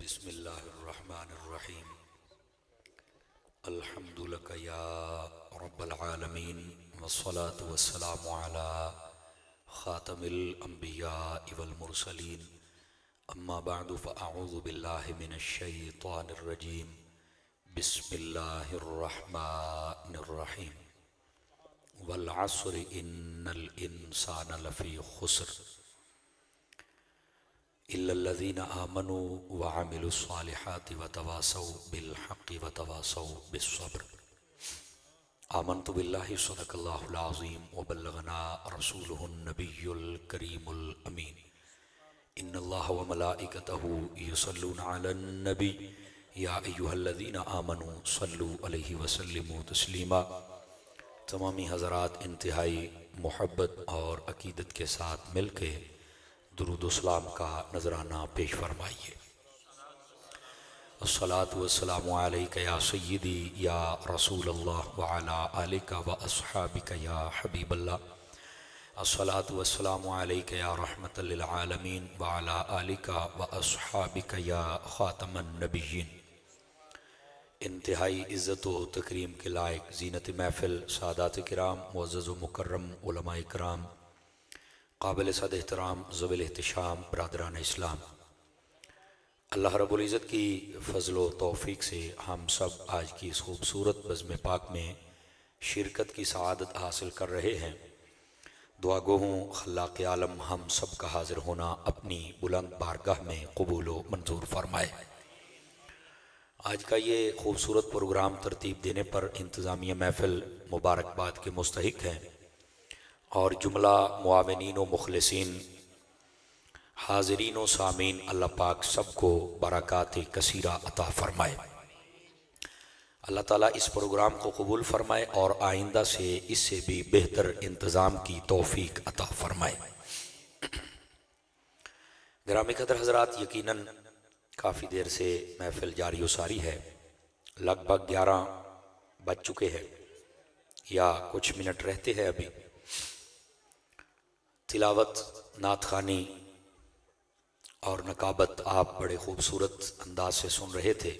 بسم اللہ الرحمن الرحیم الحمد لک یا رب العالمین والصلاة والسلام علی خاتم الانبیاء والمرسلین اما بعد فاعوذ باللہ من الشیطان الرجیم بسم اللہ الرحمن الرحیم والعصر ان الانسان لفی خسر إلا الذين آمنوا وعملوا الصالحات وتواصوا بالحق وتواصوا بالصبر آمنت بالله صدق الله العظيم وبلغنا رسوله النبي الكريم الأمين إن الله وملائكته يصلون على النبي يا أيها الذين آمنوا صلوا عليه وسلموا تسليما۔ تمامی حضرات انتہائی محبت اور عقیدت کے ساتھ مل کے درود و سلام کا نذرانہ پیش فرمائیے۔ الصلاة والسلام علیکہ یا سیدی یا رسول اللہ وعلا آلکہ و اصحابکہ یا حبیب اللہ۔ الصلاة والسلام علیکہ یا رحمت للعالمین وعلا آلکہ و اصحابکہ یا خاتم النبیین۔ انتہائی عزت و تکریم کے لائق زینت محفل سادات کرام معزز و مکرم علماء کرام قابل صد احترام ذوی الاحتشام برادران اسلام، اللہ رب العزت کی فضل و توفیق سے ہم سب آج کی اس خوبصورت بزم پاک میں شرکت کی سعادت حاصل کر رہے ہیں۔ دعا گو ہوں خلاق عالم ہم سب کا حاضر ہونا اپنی بلند بارگاہ میں قبول و منظور فرمائے۔ آج کا یہ خوبصورت پروگرام ترتیب دینے پر انتظامیہ محفل مبارکباد کے مستحق ہیں، اور جملہ معاونین و مخلصین حاضرین و سامعین اللہ پاک سب کو برکات کثیرہ عطا فرمائے۔ اللہ تعالیٰ اس پروگرام کو قبول فرمائے اور آئندہ سے اس سے بھی بہتر انتظام کی توفیق عطا فرمائے۔ گرامی قدر حضرات، یقیناً کافی دیر سے محفل جاری و ساری ہے، لگ بھگ 11 بج چکے ہیں یا کچھ منٹ رہتے ہیں ابھی۔ تلاوت، نعت خوانی اور نقابت آپ بڑے خوبصورت انداز سے سن رہے تھے۔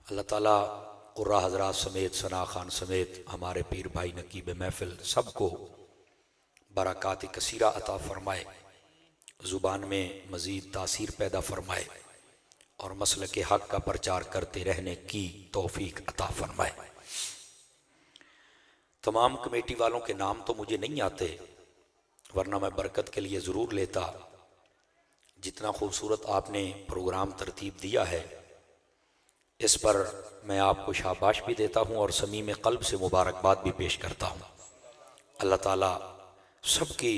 اللہ تعالیٰ قرہ حضرات سمیت، ثنا خان سمیت ہمارے پیر بھائی نقیب محفل سب کو برکات کثیرہ عطا فرمائے، زبان میں مزید تاثیر پیدا فرمائے اور مسلک حق کا پرچار کرتے رہنے کی توفیق عطا فرمائے۔ تمام کمیٹی والوں کے نام تو مجھے نہیں آتے، ورنہ میں برکت کے لیے ضرور لیتا۔ جتنا خوبصورت آپ نے پروگرام ترتیب دیا ہے، اس پر میں آپ کو شاباش بھی دیتا ہوں اور صمیم قلب سے مبارکباد بھی پیش کرتا ہوں۔ اللہ تعالیٰ سب کی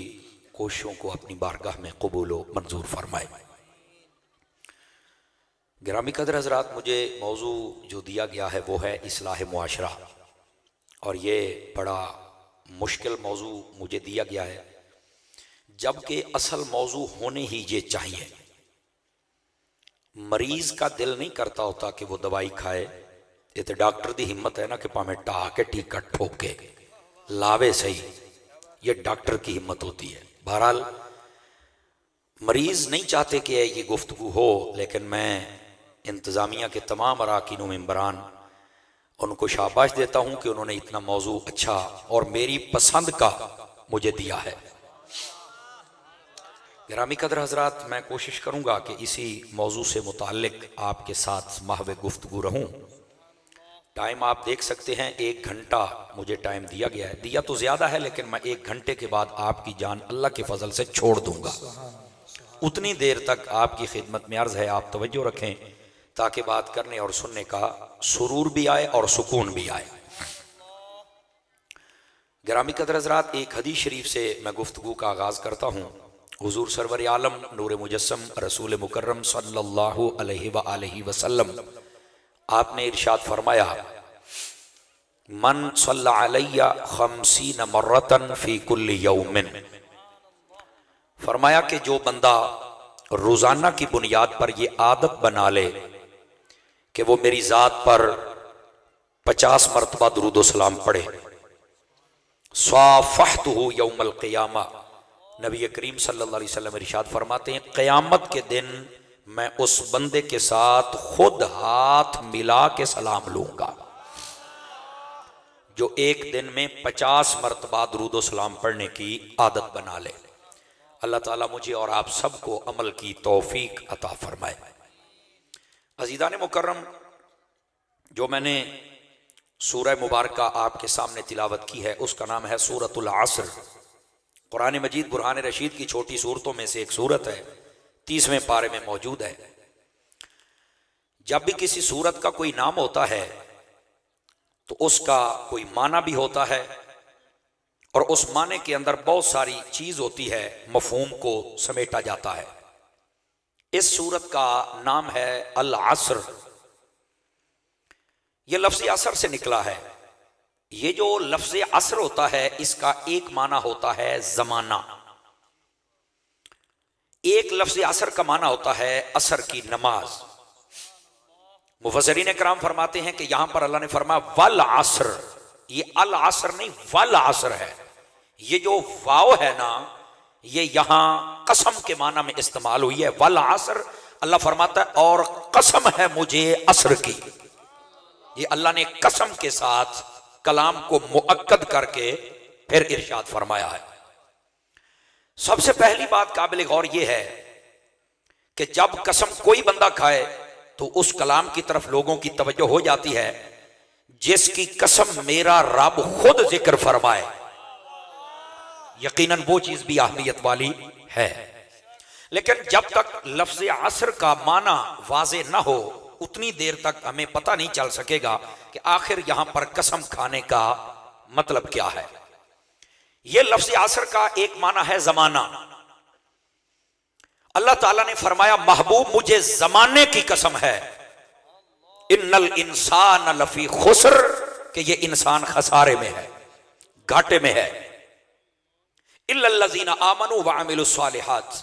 کوششوں کو اپنی بارگاہ میں قبول و منظور فرمائے۔ گرامی قدر حضرات، مجھے موضوع جو دیا گیا ہے وہ ہے اصلاح معاشرہ، اور یہ بڑا مشکل موضوع مجھے دیا گیا ہے، جبکہ اصل موضوع ہونے ہی یہ چاہیے۔ مریض کا دل نہیں کرتا ہوتا کہ وہ دوائی کھائے، یہ تو ڈاکٹر دی ہمت ہے نا کہ پامیں ٹا کے ٹیکٹ ٹھوک کے لاوے صحیح، یہ ڈاکٹر کی ہمت ہوتی ہے۔ بہرحال مریض نہیں چاہتے کہ یہ گفتگو ہو، لیکن میں انتظامیہ کے تمام اراکین و ممبران ان کو شاباش دیتا ہوں کہ انہوں نے اتنا موضوع اچھا اور میری پسند کا مجھے دیا ہے۔ گرامی قدر حضرات، میں کوشش کروں گا کہ اسی موضوع سے متعلق آپ کے ساتھ محو گفتگو رہوں۔ ٹائم آپ دیکھ سکتے ہیں، 1 گھنٹہ مجھے ٹائم دیا گیا ہے، دیا تو زیادہ ہے لیکن میں 1 گھنٹے کے بعد آپ کی جان اللہ کے فضل سے چھوڑ دوں گا۔ اتنی دیر تک آپ کی خدمت میں عرض ہے آپ توجہ رکھیں تاکہ بات کرنے اور سننے کا سرور بھی آئے اور سکون بھی آئے۔ گرامی قدر حضرات، ایک حدیث شریف سے میں گفتگو کا آغاز کرتا ہوں۔ حضور سرور عالم نور مجسم رسول مکرم صلی اللہ علیہ وآلہ وسلم آپ نے ارشاد فرمایا، من صلی علی 50 مرتن فی کل یوم، فرمایا کہ جو بندہ روزانہ کی بنیاد پر یہ عادت بنا لے کہ وہ میری ذات پر 50 مرتبہ درود و سلام پڑھے، صافحتہ یوم القیامہ، نبی کریم صلی اللہ علیہ وسلم ارشاد فرماتے ہیں قیامت کے دن میں اس بندے کے ساتھ خود ہاتھ ملا کے سلام لوں گا جو ایک دن میں 50 مرتبہ درود و سلام پڑھنے کی عادت بنا لے۔ اللہ تعالیٰ مجھے اور آپ سب کو عمل کی توفیق عطا فرمائے۔ عزیزان مکرم، جو میں نے سورہ مبارکہ آپ کے سامنے تلاوت کی ہے اس کا نام ہے سورۃ العصر۔ قرآن مجید برہان رشید کی چھوٹی سورتوں میں سے ایک سورت ہے، 30ویں پارے میں موجود ہے۔ جب بھی کسی سورت کا کوئی نام ہوتا ہے تو اس کا کوئی معنی بھی ہوتا ہے، اور اس معنی کے اندر بہت ساری چیز ہوتی ہے، مفہوم کو سمیٹا جاتا ہے۔ اس سورت کا نام ہے العصر۔ یہ لفظ عصر سے نکلا ہے۔ یہ جو لفظ عصر ہوتا ہے اس کا ایک معنی ہوتا ہے زمانہ، ایک لفظ عصر کا معنی ہوتا ہے عصر کی نماز۔ مفسرین کرام فرماتے ہیں کہ یہاں پر اللہ نے فرمایا والعصر، یہ العصر نہیں والعصر ہے۔ یہ جو واو ہے نا یہ یہاں قسم کے معنی میں استعمال ہوئی ہے۔ والعصر، اللہ فرماتا ہے اور قسم ہے مجھے عصر کی۔ یہ اللہ نے قسم کے ساتھ کلام کو مؤکد کر کے پھر ارشاد فرمایا ہے۔ سب سے پہلی بات قابل غور یہ ہے کہ جب قسم کوئی بندہ کھائے تو اس کلام کی طرف لوگوں کی توجہ ہو جاتی ہے جس کی قسم میرا رب خود ذکر فرمائے، یقیناً وہ چیز بھی اہمیت والی ہے۔ لیکن جب تک لفظ عصر کا معنی واضح نہ ہو اتنی دیر تک ہمیں پتہ نہیں چل سکے گا کہ آخر یہاں پر قسم کھانے کا مطلب کیا ہے۔ یہ لفظ عصر کا ایک معنی ہے زمانہ۔ اللہ تعالیٰ نے فرمایا محبوب مجھے زمانے کی قسم ہے، ان الانسان لفی خسر، کہ یہ انسان خسارے میں ہے، گھاٹے میں ہے۔ الا الذین آمنوا وعملوا الصالحات،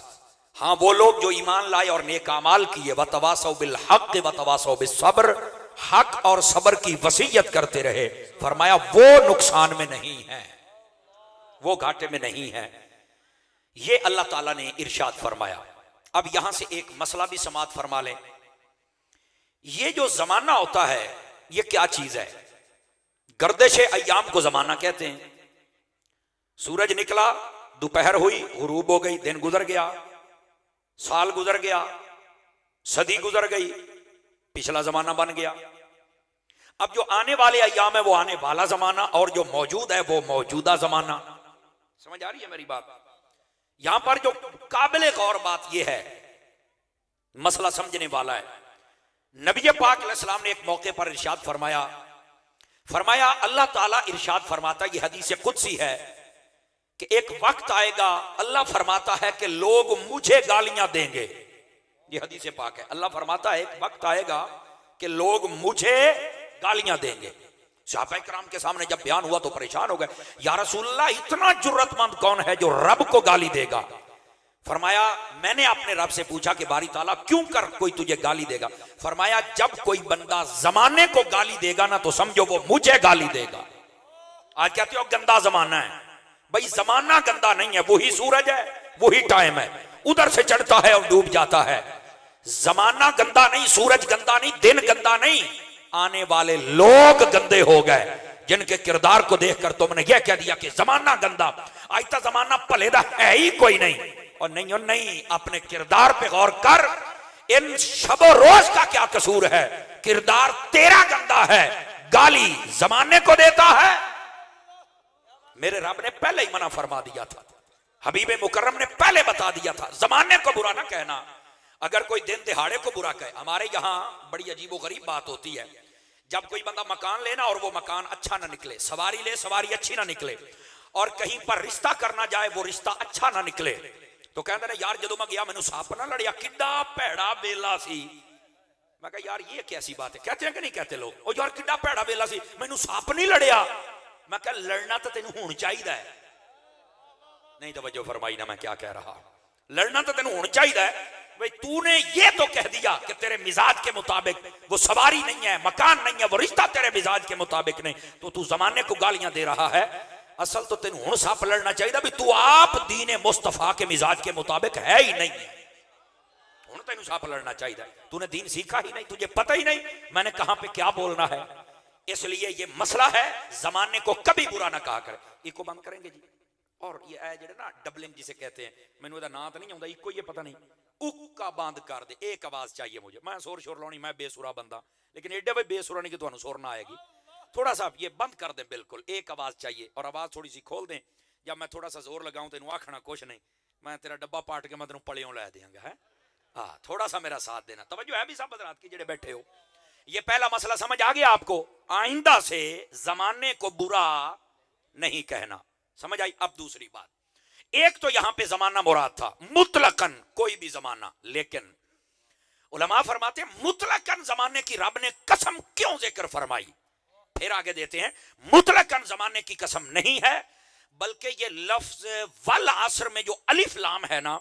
ہاں وہ لوگ جو ایمان لائے اور نیک اعمال کیے، وتواصوا بالحق وتواصوا بالصبر، حق اور صبر کی وصیت کرتے رہے، فرمایا وہ نقصان میں نہیں ہے، وہ گھاٹے میں نہیں ہے۔ یہ اللہ تعالیٰ نے ارشاد فرمایا۔ اب یہاں سے ایک مسئلہ بھی سماعت فرما لیں۔ یہ جو زمانہ ہوتا ہے یہ کیا چیز ہے؟ گردش ایام کو زمانہ کہتے ہیں۔ سورج نکلا، دوپہر ہوئی، غروب ہو گئی، دن گزر گیا، سال گزر گیا، صدی گزر گئی، پچھلا زمانہ بن گیا۔ اب جو آنے والے ایام ہے وہ آنے والا زمانہ، اور جو موجود ہے وہ موجودہ زمانہ۔ سمجھ آ رہی ہے میری بات؟ یہاں پر جو قابل غور بات یہ ہے، مسئلہ سمجھنے والا ہے، نبی پاک علیہ السلام نے ایک موقع پر ارشاد فرمایا اللہ تعالیٰ ارشاد فرماتا، یہ حدیث قدسی ہے کہ ایک وقت آئے گا، اللہ فرماتا ہے کہ لوگ مجھے گالیاں دیں گے۔ یہ حدیث پاک ہے، اللہ فرماتا ہے ایک وقت آئے گا کہ لوگ مجھے گالیاں دیں گے۔ صحابہ کرام کے سامنے جب بیان ہوا تو پریشان ہو گئے، یا رسول اللہ اتنا جرت مند کون ہے جو رب کو گالی دے گا؟ فرمایا میں نے اپنے رب سے پوچھا کہ باری تعالیٰ کیوں کر کوئی تجھے گالی دے گا؟ فرمایا جب کوئی بندہ زمانے کو گالی دے گا نا تو سمجھو وہ مجھے گالی دے گا۔ آج کہتے ہو گندا زمانہ ہے، بھائی زمانہ گندا نہیں ہے، وہی سورج ہے، وہی ٹائم ہے، ادھر سے چڑھتا ہے اور ڈوب جاتا ہے۔ زمانہ گندا نہیں، سورج گندا نہیں، دن گندا نہیں، آنے والے لوگ گندے ہو گئے جن کے کردار کو دیکھ کر تم نے یہ کہہ دیا کہ زمانہ گندا۔ آج تک زمانہ پلیدہ ہے ہی کوئی نہیں، اور نہیں اپنے کردار پہ غور کر، ان شب و روز کا کیا قصور ہے؟ کردار تیرا گندا ہے، گالی زمانے کو دیتا ہے۔ میرے رب نے پہلے ہی منع فرما دیا تھا، حبیب مکرم نے پہلے بتا دیا تھا زمانے کو برا نہ کہنا۔ اگر کوئی دن دہاڑے کو برا کہے، ہمارے یہاں بڑی عجیب و غریب بات ہوتی ہے، جب کوئی بندہ مکان لینا اور وہ مکان اچھا نہ نکلے، سواری لے سواری اچھی نہ نکلے، اور کہیں پر رشتہ کرنا جائے وہ رشتہ اچھا نہ نکلے، تو کہتے ہیں یار جدو میں گیا میں نے ساپ نہ لڑیا، کڈا پیڑا بیلا سی۔ میں کہا یار یہ کیسی بات ہے؟ کہتے ہیں کہ نہیں کہتے لوگ؟ او یار کڈا پیڑا بیلا سی، میں نے ساپ نہیں لڑیا۔ میں کہا لڑنا تو تینوں ہون چاہیے ہے، نہیں توجہ فرمائی نہ میں کیا کہہ رہا، لڑنا تو تینوں ہون چاہیے ہے۔ بھئی تو نے یہ تو کہہ دیا کہ تیرے مزاج کے مطابق وہ سواری نہیں ہے، مکان نہیں ہے، وہ رشتہ تیرے مزاج کے مطابق نہیں، تو زمانے کو گالیاں دے رہا ہے۔ اصل تو تینوں ہن ساپ لڑنا چاہیے بھی تو آپ دین مصطفیٰ کے مزاج کے مطابق ہے ہی نہیں، ہوں تینوں سپ لڑنا چاہیے. تو نے دین سیکھا ہی نہیں, تجھے پتہ ہی نہیں میں نے کہاں پہ کیا بولنا ہے. اس لیے یہ مسئلہ ہے, زمانے کو کبھی برا نہ کہا کرے. ایک کو بند کریں گے جی. اور یہ ہے جڑے نا ڈبلنگ جسے کہتے ہیں, مینوں دا نام تو نہیں آتا, ایک کو یہ پتہ نہیں, اکا بند کر دے, ایک آواز چاہیے مجھے. میں سور شور لونی, میں بے سورا بندہ, لیکن ایڈے بھی بے سورا نہیں کہ تمہیں سور نہ آئے گی. تھوڑا سا یہ بند کر دیں بالکل, ایک آواز چاہیے, اور آواز تھوڑی سی کھول دیں. جب میں تھوڑا سا زور لگاؤں تینوں آکھنا کچھ نہیں, میں تیرا ڈبا پاٹ کے میں تینوں پلیوں لے دیاں گا. ہے ہاں, تھوڑا سا میرا ساتھ دینا. توجہ ہے بھی سب حضرات کی جڑے بیٹھے ہو. یہ پہلا مسئلہ سمجھ آ گیا آپ کو. آئندہ سے زمانے کو برا نہیں کہنا, سمجھ آئی. اب دوسری بات, ایک تو یہاں پہ زمانہ مراد تھا مطلقاً کوئی بھی زمانہ, لیکن علماء فرماتے ہیں مطلقاً زمانے کی رب نے قسم کیوں ذکر فرمائی. پھر آگے دیتے ہیں مطلقاً زمانے کی قسم نہیں ہے, بلکہ یہ لفظ والعصر میں جو الف لام ہے نا,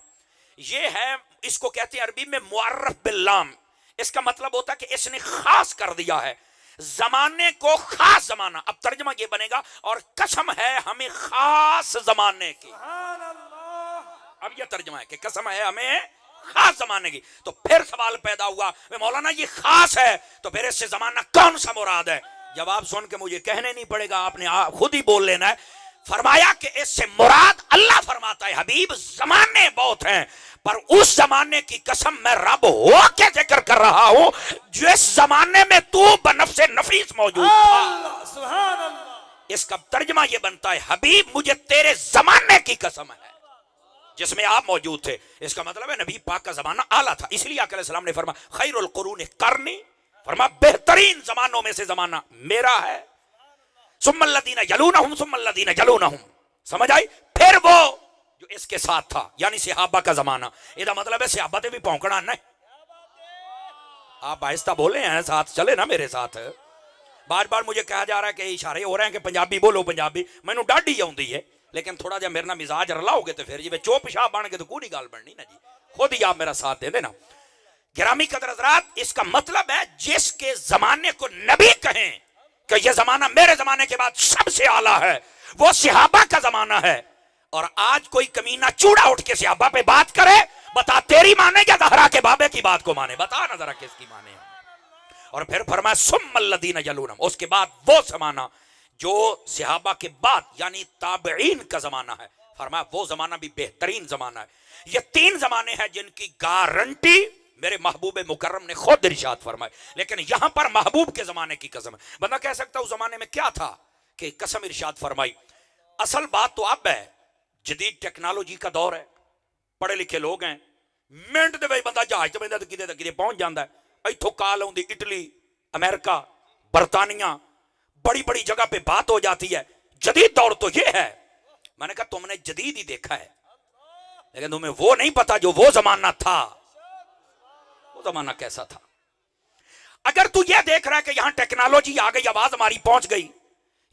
یہ ہے, اس کو کہتے ہیں عربی میں معرف باللام. اس کا مطلب ہوتا ہے کہ اس نے خاص کر دیا ہے زمانے کو, خاص زمانہ. اب ترجمہ یہ بنے گا اور قسم ہے ہمیں خاص زمانے کی. اب یہ ترجمہ ہے کہ قسم ہے ہمیں خاص زمانے کی. تو پھر سوال پیدا ہوا, مولانا یہ خاص ہے تو پھر اس سے زمانہ کون سا مراد ہے؟ جواب سن کے مجھے کہنے نہیں پڑے گا, آپ نے خود ہی بول لینا ہے. فرمایا کہ اس سے مراد, اللہ فرماتا ہے حبیب زمانے بہت ہیں, پر اس زمانے کی قسم میں رب ہو کے ذکر کر رہا ہوں جس زمانے میں تو بنفس نفیس موجود تھا. سبحان اللہ. اس کا ترجمہ یہ بنتا ہے حبیب مجھے تیرے زمانے کی قسم ہے جس میں آپ موجود تھے. اس کا مطلب ہے نبی پاک کا زمانہ اعلیٰ تھا. اس لیے آقا علیہ السلام نے فرمایا خیر القرون قرنی, فرمایا بہترین زمانوں میں سے زمانہ میرا ہے. ثم الذین یلونہم ثم الذین یلونہم, سمجھ آئی. پھر وہ جو اس کے ساتھ تھا یعنی صحابہ کا زمانہ. یہ مطلب ہے صحابہ تے بھی پونکنا نہیں. آپ آہستہ بولے ہیں, ساتھ چلے نا میرے ساتھ. بار بار مجھے کہا جا رہا ہے کہ اشارے ہو رہے ہیں کہ پنجابی بولو پنجابی, مینوں ڈاڈی آؤندی ہے, لیکن تھوڑا جا میرا مزاج رلاؤ گے تو پھر جی چوپ شاہ بن کے تو کوئی گال بننی نا جی. خود ہی آپ میرا ساتھ دے دینا. گرامی قدر حضرات, اس کا مطلب ہے جس کے زمانے کو نبی کہیں کہ یہ زمانہ میرے زمانے کے بعد سب سے اعلیٰ ہے, وہ صحابہ کا زمانہ ہے. اور آج کوئی کمینہ چوڑا اٹھ کے صحابہ پہ بات کرے, بتا تیری مانے یا زہرا کے بابے کی بات کو مانے, بتا نہ ذرا کس کی مانے. اور پھر فرمایا ثم الذین یلونہم, اس کے بعد وہ زمانہ جو صحابہ کے بعد یعنی تابعین کا زمانہ ہے. فرمایا وہ زمانہ بھی بہترین زمانہ ہے. یہ تین زمانے ہیں جن کی گارنٹی میرے محبوب مکرم نے خود ارشاد فرمائے, لیکن یہاں پر محبوب کے زمانے کی قسم ہے. بندہ کہہ سکتا اس زمانے میں کیا تھا کہ قسم ارشاد فرمائی. اصل بات تو اب ہے, جدید ٹیکنالوجی کا دور ہے, پڑھے لکھے لوگ ہیں, منٹ دے وچ بندہ جہاز تے بندہ کدے تے کدے پہنچ جاندا ہے. ایتھوں کال آؤندی اٹلی, امریکہ, برطانیہ, بڑی بڑی جگہ پہ بات ہو جاتی ہے. جدید دور تو یہ ہے. میں نے کہا تم نے جدید ہی دیکھا ہے, لیکن تمہیں وہ نہیں پتا جو وہ زمانہ تھا. وہ زمانہ کیسا تھا؟ اگر تو یہ دیکھ رہا ہے کہ یہاں ٹیکنالوجی آ گئی, آواز ہماری پہنچ گئی,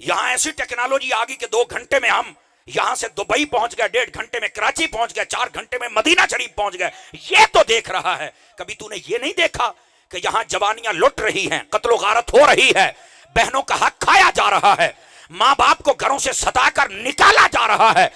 یہاں ایسی ٹیکنالوجی آ گئی کہ 2 گھنٹے میں ہم یہاں سے دبئی پہنچ گئے, 1.5 گھنٹے میں کراچی پہنچ گئے, 4 گھنٹے میں مدینہ شریف پہنچ گئے, یہ تو دیکھ رہا ہے. کبھی تو نے یہ نہیں دیکھا کہ یہاں جوانیاں لٹ رہی ہیں, قتل و غارت ہو رہی ہے, بہنوں کا حق کھایا جا رہا ہے, ماں باپ کو گھروں سے ستا کر نکالا جا رہا ہے,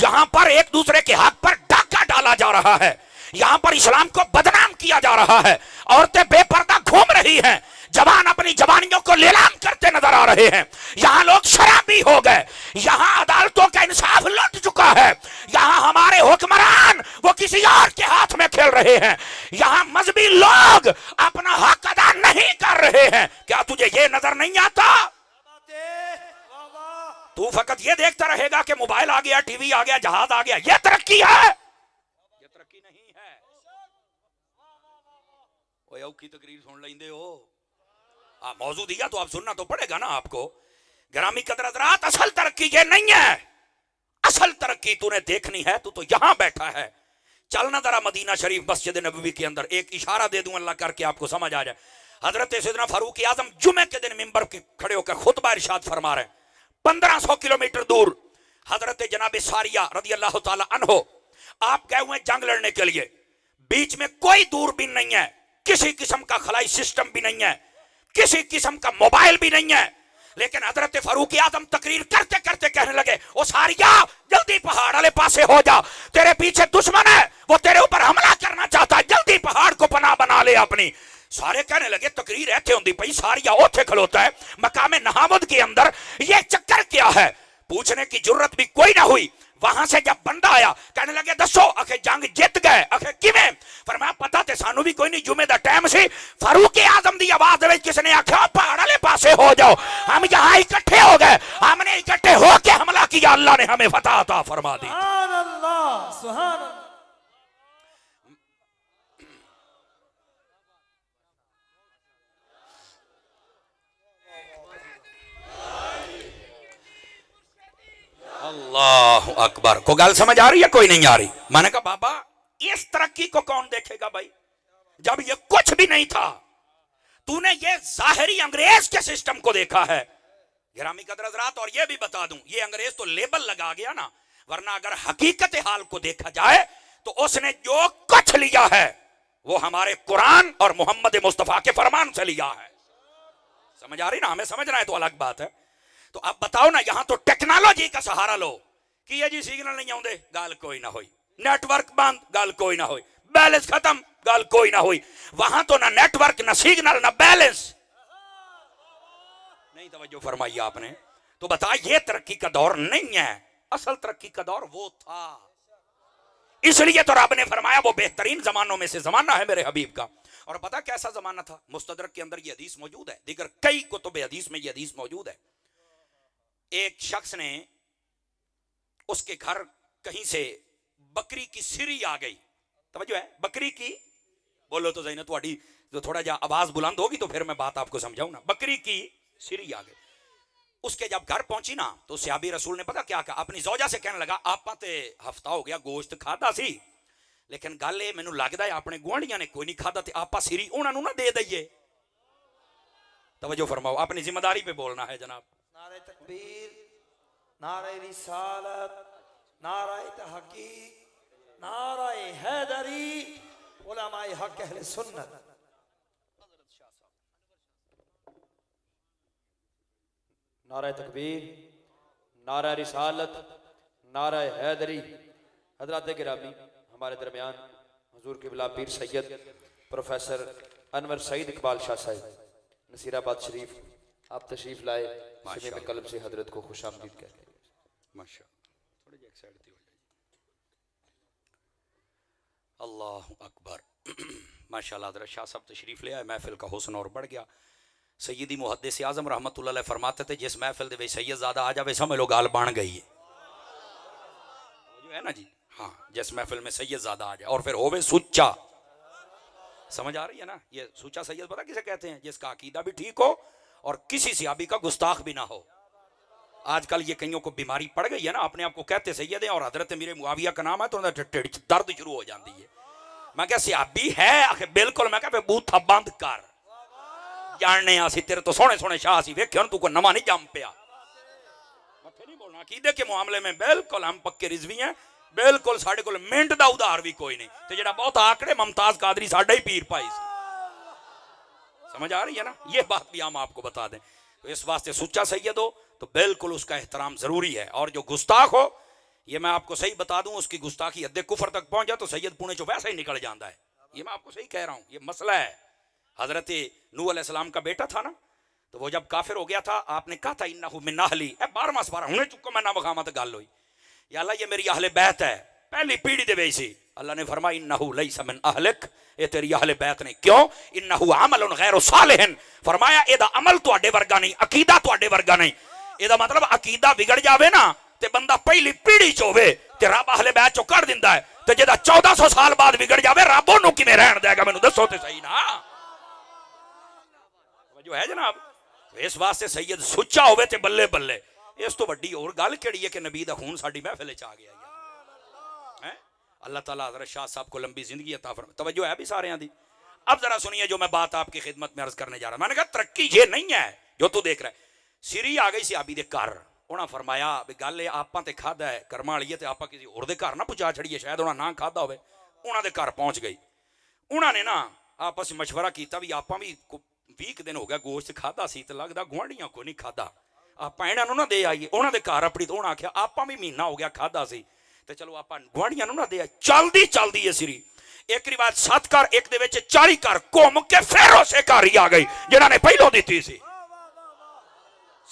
یہاں پر ایک دوسرے کے حق پر ڈاکہ ڈالا جا رہا ہے, یہاں پر اسلام کو بدنام کیا جا رہا ہے, عورتیں بے پردہ گھوم رہی ہیں, جوان اپنی جوانیوں کو لیلام کرتے نظر آ رہے ہیں, یہاں لوگ شرابی ہو گئے, یہاں عدالتوں کا انصاف لٹ چکا ہے, یہاں ہمارے حکمران وہ کسی اور کے ہاتھ میں کھیل رہے ہیں, یہاں مذہبی لوگ اپنا حق ادا نہیں کر رہے ہیں. کیا تجھے یہ نظر نہیں آتا؟ تو فقط یہ دیکھتا رہے گا کہ موبائل آ گیا, ٹی وی آ گیا, جہاز آ گیا, یہ ترقی ہے؟ یہ ترقی نہیں ہے. اوہ او کی تقریر سن لیندے ہو, موضوع دیا تو آپ سننا تو پڑے گا نا آپ کو. گرامی قدر حضرات, اصل ترقی یہ نہیں ہے. اصل ترقی تو نے دیکھنی ہے تو یہاں بیٹھا ہے. چلنا ذرا مدینہ شریف مسجد نبوی کے اندر, ایک اشارہ دے دوں اللہ کر کے آپ کو سمجھ آ جائے. حضرت سیدنا فاروق اعظم جمعے کے دن منبر کے کھڑے ہو کر خطبہ ارشاد فرما رہے ہیں. 1500 کلومیٹر دور حضرت جناب ساریہ رضی اللہ تعالی عنہ آپ گئے ہوئے جنگ لڑنے کے لیے. بیچ میں کوئی دوربین نہیں ہے, کسی قسم کا خلائی سسٹم بھی نہیں ہے, کسی قسم کا موبائل بھی نہیں ہے, لیکن حضرت فاروق اعظم تقریر کرتے کرتے کہنے لگے, او ساریہ جلدی پہاڑ والے پاسے ہو جا, تیرے پیچھے دشمن ہے, وہ تیرے اوپر حملہ کرنا چاہتا ہے, جلدی پہاڑ اپنی. سارے کہنے لگے تقریر ایتھے ہوندی پئی, ساریا اوتھے کھلوتا ہے مقام نہامد کے اندر, یہ چکر کیا ہے؟ پوچھنے کی جرت بھی کوئی نہ ہوئی. وہاں سے جب بندہ آیا کہنے لگے دسو اکھے جنگ جت گئے, اکھے کیویں؟ فرمایا پتہ تے سانو بھی کوئی نہیں, جمعے دا ٹائم سی, فاروق اعظم دی آواز دے وچ کس نے آکھیا پہاڑ والے پاسے ہو جاؤ. ہم یہاں اکٹھے ہو گئے, ہم نے اکٹھے ہو کے حملہ کیا, اللہ نے ہمیں فتح عطا فرما دی. سبحان اللہ سبحان اللہ. اللہ اکبر. کو گل سمجھ آ رہی ہے کوئی نہیں آ رہی؟ میں نے کہا بابا اس ترقی کو کون دیکھے گا بھائی, جب یہ کچھ بھی نہیں تھا. تو نے یہ ظاہری انگریز کے سسٹم کو دیکھا ہے. گرامی قدر حضرات, اور یہ بھی بتا دوں, یہ انگریز تو لیبل لگا گیا نا, ورنہ اگر حقیقت حال کو دیکھا جائے تو اس نے جو کچھ لیا ہے وہ ہمارے قرآن اور محمد مصطفیٰ کے فرمان سے لیا ہے. سمجھ آ رہی نا؟ ہمیں سمجھنا ہے تو الگ بات ہے. تو اب بتاؤ نا, یہاں تو ٹیکنالوجی کا سہارا لو کہ یہ جی سگنل نہیں آؤندے, گال کوئی نہ ہوئی. نیٹ ورک بند, گال کوئی نہ ہوئی. بیلنس ختم, گال کوئی نہ ہوئی. وہاں تو نہ نیٹ ورک, نہ سگنل, نہ بیلنس. نہیں توجہ فرمائی آپ نے. تو بتا یہ ترقی کا دور نہیں ہے, اصل ترقی کا دور وہ تھا. اس لیے تو رب نے فرمایا وہ بہترین زمانوں میں سے زمانہ ہے میرے حبیب کا. اور پتا کیسا زمانہ تھا؟ مستدرک کے اندر یہ حدیث موجود ہے, دیگر کئی کتب حدیث میں یہ حدیث موجود ہے. ایک شخص نے, اس کے گھر کہیں سے بکری کی سری آ گئی. توجہ ہے, بکری کی, بولو تو زینت واڑی, جو تھوڑا جا آواز بلند ہوگی تو پھر میں بات آپ کو سمجھاؤں نا. بکری کی سری آ گئی. اس کے جب گھر پہنچی نا تو صحابی رسول نے پتا کیا کہا, اپنی زوجہ سے کہنے لگا آپاں تے ہفتہ ہو گیا گوشت کھادا سی, لیکن گل یہ مینوں لگدا ہے اپنے گوانڈیاں نے کوئی نہیں کھادا, تے آپا سری انہاں نوں نہ دے دئیے. توجہ فرماؤ, اپنی ذمہ داری پہ بولنا ہے جناب. نعرہ تکبیر, نعرہ رسالت, نعرہ تحقیق, نعرہ حیدری, علماء حق اہل سنت. نعرہ تکبیر, نعرہ رسالت, نعرہ حیدری. حضرات گرامی, ہمارے درمیان حضور قبلہ پیر سید پروفیسر انور سعید اقبال شاہ صاحب نصیر آباد شریف, آپ تشریف لائے. سمیع قلب سے حضرت کو خوش آمدید کہتے ہیں. تھوڑے جی ایک سائیڈ تھی ہو جائے. اللہ اکبر. ماشاءاللہ حضرت شاہ صاحب تشریف لے آئے, محفل کا حسن اور بڑھ گیا. سیدی محدث اعظم رحمت اللہ علیہ فرماتے تھے جس محفل دے سید زیادہ آ جاوے سمجھ لو گال بن گئی ہے. جو ہے نا جی, ہاں, جس محفل میں سید زیادہ آ جائے اور پھر ہووے سچا. سمجھ آ رہی ہے نا؟ یہ سچا سید پتہ کسے کہتے ہیں؟ جس کا عقیدہ بھی ٹھیک ہو اور کسی صحابی کا گستاخ بھی نہ ہو. آج کل یہ کئیوں کو بیماری پڑ گئی ہے نا, اپنے آپ کو کہتے سید ہیں اور حضرت میرے معاویہ کا نام ہے تو درد شروع ہو جاتی ہے. میں کہا صحابی ہے بالکل, میں کہا بوتھا بند کر, جاننے آسی تیرے تو سونے سونے شاہ سی ویکھے ہن تو کوئی نواں نہیں جم پیا. مٹھے نہیں بولنا, عقیدے کے معاملے میں بالکل ہم پکے رضوی ہیں, بالکل ساڑھے کل منٹ دا ادھار بھی کوئی نہیں. تو جڑا بہت آکڑے ممتاز قادری ساڑھا ہی پیر پائی سی. سمجھ آ رہی ہے نا؟ یہ بات بھی ہم آپ کو بتا دیں. تو اس واسطے سچا سید ہو تو بالکل اس کا احترام ضروری ہے, اور جو گستاخ ہو, یہ میں آپ کو صحیح بتا دوں, اس کی گستاخی حد کفر تک پہنچ جائے تو سید پونے چو ویسا ہی نکل جاتا ہے. یہ میں آپ کو صحیح کہہ رہا ہوں, یہ مسئلہ ہے. حضرت نوح علیہ السلام کا بیٹا تھا نا, تو وہ جب کافر ہو گیا تھا, آپ نے کہا تھا انہو من اہلی, 12 سپارہ ہونے چکو میں نہ مقامت گل ہوئی, یا اللہ یہ میری اہل بیت ہے, پہلی پیڑھی دے ویسی. اللہ نے فرمایا انہو لیس من اہلک, یہ تیری اہل بیت نہیں. کیوں؟ انہو عمل غیر صالح, فرمایا اے دا عمل تواڈے ورگا نہیں, عقیدہ تواڈے ورگا نہیں. اے دا مطلب عقیدہ بگڑ جاوے نا تے بندہ پہلی پیڑھی چ ہوے تے رب اہل بیت چو کر دیندا ہے, تے جدا 1400 سال بعد بگڑ جاوے رب اونوں کیویں رہن دے گا؟ مینوں دسو تے صحیح نا. جو ہے جناب, اس واسطے سید سچا ہوئے تے بلے بلے. اس تو بڑی اور گل کیڑی ہے کہ نبی دا خون ساڈی محفل وچ آ گیا ہے. اللہ تعالیٰ حضرت شاہ صاحب کو لمبی زندگی عطا فرمائے. توجہ ہے بھی سارے ہاں دی. اب ذرا سنیے جو میں بات آپ کی خدمت میں عرض کرنے جا رہا ہوں. میں نے کہا ترقی یہ نہیں ہے جو تو دیکھ رہا ہے. سری آ گئی صحابی دے گھر, انہاں فرمایا بھی گل اے آپاں تے کھادا ہے کرما والی تے آپاں کسی اور دے گھر نہ پہنچا چھڑیے, شاید انہاں نہ کھادا ہوئے. انہاں دے گھر پہنچ گئی. انہاں نے نا آپس مشورہ کیتا بھی آپاں بھی 20 دن ہو گیا گوشت کھادا سی تے لگدا گوانڈیاں کو نہیں کھادا, آپاں انہاں نوں نہ دے آئیے. انہاں دے گھر اپنی تو انہاں آکھیا آپاں بھی مہینہ ہو گیا کھادا سی تے چلو آپاں گوانڈیاں نوں نہ دے آئیے. چلدی چلدی ہے سری ਇੱਕ ਰਿਵਾਇਤ 7 ਘਰ, ਇੱਕ ਦੇ ਵਿੱਚ 40 ਘਰ ਘੁੰਮ ਕੇ ਫਿਰ ਉਸੇ ਘਰ ਹੀ ਆ ਗਈ ਜਿਨ੍ਹਾਂ ਨੇ ਪਹਿਲੋਂ ਦਿੱਤੀ ਸੀ।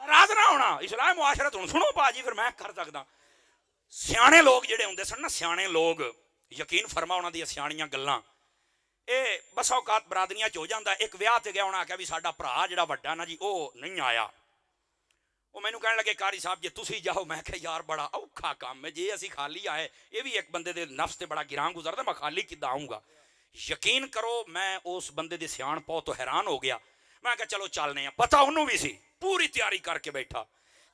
ਨਾਰਾਜ਼ ਨਾ ਹੋਣਾ। ਇਸਲਾਹ ਮੁਆਸ਼ਰਤ ਹੁਣ ਸੁਣੋ ਭਾਜੀ, ਫਿਰ ਮੈਂ ਕਰ ਸਕਦਾ। ਸਿਆਣੇ ਲੋਕ ਜਿਹੜੇ ਹੁੰਦੇ ਸਨ ਨਾ, ਸਿਆਣੇ ਲੋਕ, ਯਕੀਨ ਫਰਮਾ ਉਹਨਾਂ ਦੀਆਂ ਸਿਆਣੀਆਂ ਗੱਲਾਂ, ਇਹ ਬਸ ਔਕਾਤ ਬਰਾਦਰੀਆਂ 'ਚ ਹੋ ਜਾਂਦਾ। ਇੱਕ ਵਿਆਹ ਤੇ ਗਿਆ, ਉਹਨਾਂ ਆਖਿਆ ਵੀ ਸਾਡਾ ਭਰਾ ਜਿਹੜਾ ਵੱਡਾ ਨਾ ਜੀ ਉਹ ਨਹੀਂ ਆਇਆ। ਉਹ ਮੈਨੂੰ ਕਹਿਣ ਲੱਗੇ ਕਾਰੀ ਸਾਹਿਬ ਜੇ ਤੁਸੀਂ ਜਾਓ। ਮੈਂ ਕਿਹਾ ਯਾਰ ਬੜਾ ਔਖਾ ਕੰਮ ਹੈ, ਜੇ ਅਸੀਂ ਖਾਲੀ ਆਏ, ਇਹ ਵੀ ਇੱਕ ਬੰਦੇ ਦੇ ਨਫਸ ਤੇ ਬੜਾ ਗਿਰਾਂ ਗੁਜ਼ਰਦਾ, ਮੈਂ ਖਾਲੀ ਕਿੱਦਾਂ ਆਊਂਗਾ। ਯਕੀਨ ਕਰੋ ਮੈਂ ਉਸ ਬੰਦੇ ਦੀ ਸਿਆਣਪ ਤੋਂ ਹੈਰਾਨ ਹੋ ਗਿਆ। ਮੈਂ ਕਿਹਾ ਚਲੋ ਚੱਲਨੇ ਆ। ਪਤਾ ਉਹਨੂੰ ਵੀ ਸੀ, ਪੂਰੀ ਤਿਆਰੀ ਕਰਕੇ ਬੈਠਾ।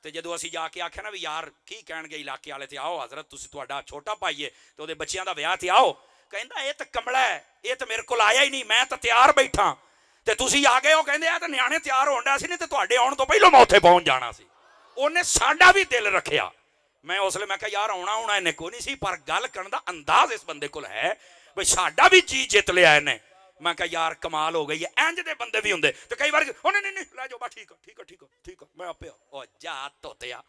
ਤੇ ਜਦੋਂ ਅਸੀਂ ਜਾ ਕੇ ਆਖਿਆ ਨਾ ਵੀ ਯਾਰ ਕੀ ਕਹਿਣਗੇ ਇਲਾਕੇ ਵਾਲੇ, ਤੇ ਆਓ ਹਜ਼ਰਤ ਤੁਸੀਂ, ਤੁਹਾਡਾ ਛੋਟਾ ਭਾਈ ਹੈ ਤੇ ਉਹਦੇ ਬੱਚਿਆਂ ਦਾ ਵਿਆਹ, ਤੇ ਆਓ। ਕਹਿੰਦਾ ਇਹ ਤਾਂ ਕਮਲਾ ਹੈ, ਇਹ ਤਾਂ ਮੇਰੇ ਕੋਲ ਆਇਆ ਹੀ ਨਹੀਂ, ਮੈਂ ਤਾਂ ਤਿਆਰ ਬੈਠਾ ਤੇ ਤੁਸੀਂ ਆ ਗਏ ਹੋ। ਕਹਿੰਦੇ ਆ ਤਾਂ ਨਿਆਣੇ ਤਿਆਰ ਹੋਣ ਡਿਆ ਸੀ, ਨਹੀਂ ਤੇ ਤੁਹਾਡੇ ਆਉਣ ਤੋਂ ਪਹਿਲਾਂ ਮੈਂ ਉੱਥੇ ਪਹੁੰਚ ਜਾਣਾ ਸੀ। ਉਹਨੇ ਸਾਡਾ ਵੀ ਦਿਲ ਰੱਖਿਆ। ਮੈਂ ਉਸ ਵੇਲੇ ਮੈਂ ਕਿਹਾ ਯਾਰ ਆਉਣਾ ਇਹਨੇ ਕੋਈ ਨਹੀਂ ਸੀ, ਪਰ ਗੱਲ ਕਰਨ ਦਾ ਅੰਦਾਜ਼ ਇਸ ਬੰਦੇ ਕੋਲ ਹੈ ਬਈ ਸਾਡਾ ਵੀ ਜੀ ਜਿੱਤ ਲਿਆ ਇਹਨੇ। ਮੈਂ ਕਿਹਾ ਯਾਰ ਕਮਾਲ ਹੋ ਗਈ ਹੈ। ਇੰਜ ਦੇ ਬੰਦੇ ਵੀ ਹੁੰਦੇ ਤੇ ਕਈ ਵਾਰ ਉਹਨੇ ਨਹੀਂ ਲੈ ਜਾਓ ਬਸ ਠੀਕ ਆ ਮੈਂ ਆਪੇ ਉਹ ਜਾ ਤੋਤਿਆ।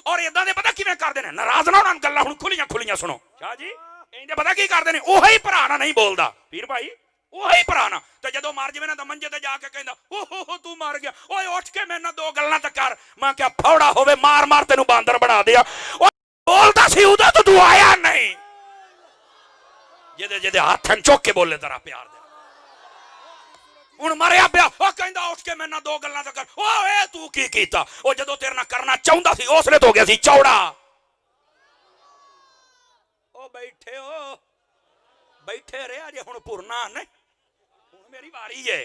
ਔਰ ਇਦਾਂ ਦੇ ਪਤਾ ਕਿਵੇਂ ਕਰਦੇ ਨੇ, ਨਾਰਾਜ਼ ਨਾ ਹੋਣ, ਗੱਲਾਂ ਹੁਣ ਖੁੱਲੀਆਂ ਸੁਣੋ ਸ਼ਾਹ ਜੀ। ਇੰਜ ਪਤਾ ਕੀ ਕਰਦੇ ਨੇ, ਉਹੀ ਭਰਾ ਨਾਲ ਨਹੀਂ ਬੋਲਦਾ ਪੀਰ ਭਾਈ, ਉਹੀ ਭਰਾ ਨਾ। ਤੇ ਜਦੋਂ ਮਰ ਜਾਵੇ ਨਾ ਤਾਂ ਮੰਜੇ ਤੇ ਜਾ ਕੇ ਕਹਿੰਦਾ ਓਹ ਤੂੰ ਮਰ ਗਿਆ, ਓਏ ਉੱਠ ਕੇ ਮੇਰੇ ਨਾਲ ਦੋ ਗੱਲਾਂ ਤਾਂ ਕਰ। ਮੈਂ ਕਿਹਾ ਫੌੜਾ ਹੋਵੇ ਮਾਰ ਤੈਨੂੰ ਬਾਂਦਰ ਬਣਾ ਦਿਆ। ਉਹ ਬੋਲਦਾ ਸੀ ਉਦੋਂ ਤਾਂ ਤੂੰ ਆਇਆ ਨਹੀਂ, ਜਿਹਦੇ ਹੱਥ ਚੁੱਕ ਕੇ ਬੋਲੇ ਤੇਰਾ ਪਿਆਰ ਦੇ। ਹੁਣ ਮਰਿਆ ਪਿਆ, ਉਹ ਕਹਿੰਦਾ ਉੱਠ ਕੇ ਮੇਰੇ ਨਾਲ ਦੋ ਗੱਲਾਂ ਤਾਂ ਕਰ। ਓਏ ਤੂੰ ਕੀ ਕੀਤਾ? ਉਹ ਜਦੋਂ ਤੇਰੇ ਨਾਲ ਕਰਨਾ ਚਾਹੁੰਦਾ ਸੀ ਉਸਲੇ ਤੋਂ ਹੋ ਗਿਆ ਸੀ ਚੌੜਾ। ਉਹ ਬੈਠੇ ਰਿਹਾ ਜੇ, ਹੁਣ ਭੁਰਨਾ ਨਹੀਂ, ਹੁਣ ਮੇਰੀ ਵਾਰੀ ਹੈ।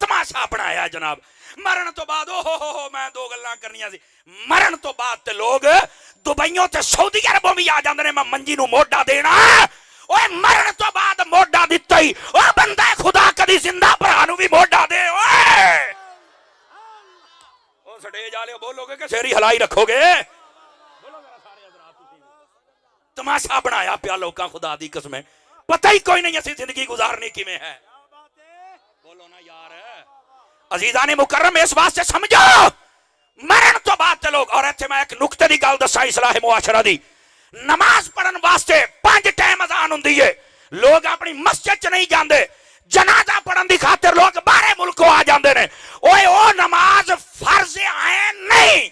ਤਮਾਸ਼ਾ ਬਣਾਇਆ ਜਨਾਬ। ਮਰਨ ਤੋਂ ਬਾਅਦ ਓਹ ਮੈਂ ਦੋ ਗੱਲਾਂ ਕਰਨੀਆਂ ਸੀ। ਮਰਨ ਤੋਂ ਬਾਅਦ ਤੇ ਲੋਕ ਦੁਬਈਓਂ ਤੇ ਸਾਊਦੀ ਅਰਬੋਂ ਵੀ ਆ ਜਾਂਦੇ ਨੇ ਮੈਂ ਮੰਜੀ ਨੂੰ ਮੋਢਾ ਦੇਣਾ। ਓਏ ਮਰਨ ਤੋਂ ਬਾਅਦ ਮੋਢਾ ਦਿੱਤਾ ਹੀ ਉਹ ਬੰਦਾ ਖੁਦਾ ਕਦੀ ਜ਼ਿੰਦਾ ਭਰਾ ਨੂੰ ਵੀ ਮੋਢਾ ਦੇ। ਓਏ ਉਹ ਸਟੇਜ ਵਾਲਿਓ ਬੋਲੋਗੇ ਕਿ ਸੇਰੀ ਹਲਾਈ ਰੱਖੋਗੇ? ਤਮਾਸ਼ਾ ਬਣਾਇਆ ਪਿਆ ਲੋਕਾਂ, ਖੁਦਾ ਦੀ ਕਸਮ ਹੈ ਪਤਾ ਹੀ ਕੋਈ ਨਹੀਂ ਅਸੀਂ ਜ਼ਿੰਦਗੀ ਗੁਜ਼ਾਰਨੀ ਕਿਵੇਂ ਹੈ। ਬੋਲੋ ਨਾ ਯਾਰ। ਅਜ਼ੀਜ਼ਾਨ ਮੁਕਰਮ ਇਸ ਵਾਸਤੇ ਸਮਝੋ ਮਰਨ ਤੋਂ ਬਾਅਦ ਤੇ ਲੋਕ। ਔਰ ਇੱਥੇ ਮੈਂ ਇੱਕ ਨੁਕਤੇ ਦੀ ਗੱਲ ਦੱਸਾਂ ਇਸਲਾਹ ਮੁਆਸ਼ਰਾ ਦੀ। ਨਮਾਜ਼ ਪੜਨ ਵਾਸਤੇ 5 ਟਾਈਮ ਅਜ਼ਾਨ ਹੁੰਦੀ ਹੈ। ਲੋਕ ਆਪਣੀ ਮਸਜਿਦ ਚ ਨਹੀਂ ਜਾਂਦੇ, ਜਨਾਜ਼ਾ ਪੜਨ ਦੀ ਖਾਤਰ ਲੋਕ ਬਾਹਰੇ ਮੁਲਕੋਂ ਆ ਜਾਂਦੇ ਨੇ। ਓਏ ਉਹ ਨਮਾਜ਼ ਫਰਜ਼ ਆਇਨ ਨਹੀਂ,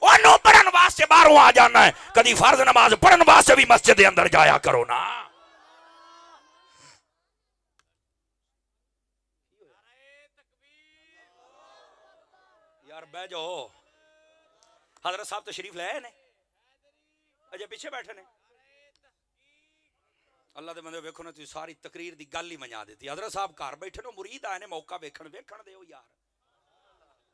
ਉਹਨੂੰ ਪੜਨ ਵਾਸਤੇ ਬਾਹਰੋਂ ਆ ਜਾਣਾ ਹੈ। ਕਦੀ ਫਰਜ਼ ਨਮਾਜ਼ ਪੜਨ ਵਾਸਤੇ ਵੀ ਮਸਜਿਦ ਦੇ ਅੰਦਰ ਜਾਇਆ ਕਰੋ ਨਾ। ਯਾਰ ਬਹਿ ਜਾਓ। ਹਜ਼ਰਤ ਸਾਹਿਬ ਤਸ਼ਰੀਫ ਲੈ ਆਏ ਨੇ, ਅਜੇ ਪਿੱਛੇ ਬੈਠੇ ਨੇ। ਅੱਲਾ ਦੇ ਬੰਦੇ ਵੇਖੋ ਨਾ, ਤੁਸੀਂ ਸਾਰੀ ਤਕਰੀਰ ਦੀ ਗੱਲ ਹੀ ਮਨਾ ਦਿੱਤੀ। ਹਜ਼ਰਤ ਸਾਹਿਬ ਘਰ ਬੈਠੇ ਨੇ, ਮੁਰੀਦ ਆਏ ਨੇ, ਮੌਕਾ ਵੇਖਣ ਦਿਓ ਯਾਰ।